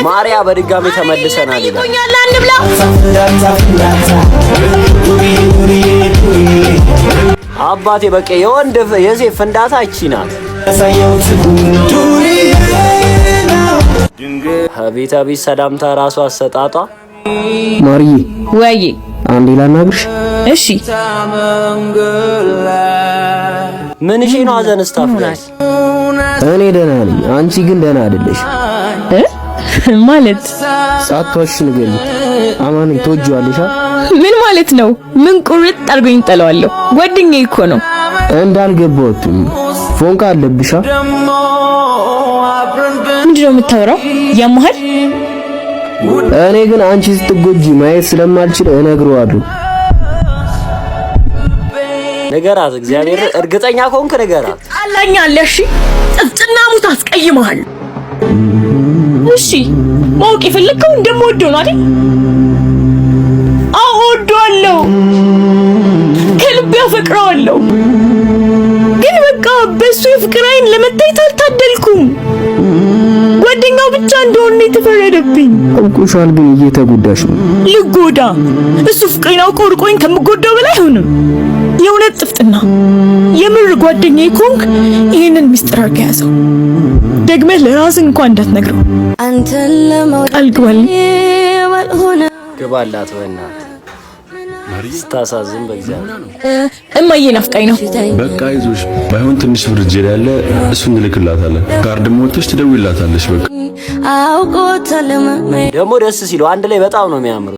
ማርያ በድጋሚ ተመልሰናል ይላል። አባቴ በቃ የወንድ የሴት ፍንዳታ እቺ ናት። አቤት አቤት ሰላምታ ራሱ አሰጣጧ። ማርዬ ወይ አንዴ ላናግርሽ። እሺ ምን እሺ ነው አዘንስታፍላስ? እኔ ደህና ነኝ፣ አንቺ ግን ደህና አይደለሽ ማለት ሳትዋሽ ንገሪ። አማን ትወጂዋለሽ? ምን ማለት ነው? ምን ቁርጥ አድርጎኝ ጠለዋለሁ? ጓደኛዬ እኮ ነው። እንዳልገባሁትም ፎንቃ አለብሻ። ምንድነው የምታወራው? ያመሃል? እኔ ግን አንቺ ስትጎጂ ማየት ስለማልችል እነግረዋለሁ። ነገራት እግዚአብሔር እርግጠኛ ከሆንክ ነገራት። አላኛለሽ ጥፍጥና ሙት አስቀይመሃል። እሺ ማወቅ የፈለከው እንደምወደው ነው አይደል? አዎ እወደዋለሁ፣ ከልቤ አፈቅረዋለሁ። ግን በቃ በሱ የፍቅር አይን ለመታየት አልታደልኩም። ጓደኛው ብቻ እንደሆነ የተፈረደብኝ። አውቆሻል፣ ግን እየተጎዳሽ ነው። ልጎዳ? እሱ ፍቅሬን አውቆ ርቆኝ ከምጎዳው በላይ አይሆንም። የእውነት ጥፍጥና የምር ጓደኛዬ ኮንክ ይሄንን ሚስጥር አድርገህ ያዘው። ደግመህ ለራስህ እንኳን እንዳትነግረው አንተን ለማውጣት ቃል ግባልኝ። ግባላት በእናትህ ስታሳዝን በእግዚአብሔር። እማዬ ናፍቃኝ ነው። በቃ አይዞሽ፣ ባይሆን ትንሽ ብር እጄ ላይ ያለ እሱን እንልክላታለን። ካርድ ሞልተሽ ትደውይላታለሽ። በቃ ደግሞ ደስ ሲሉ አንድ ላይ በጣም ነው የሚያምሩ።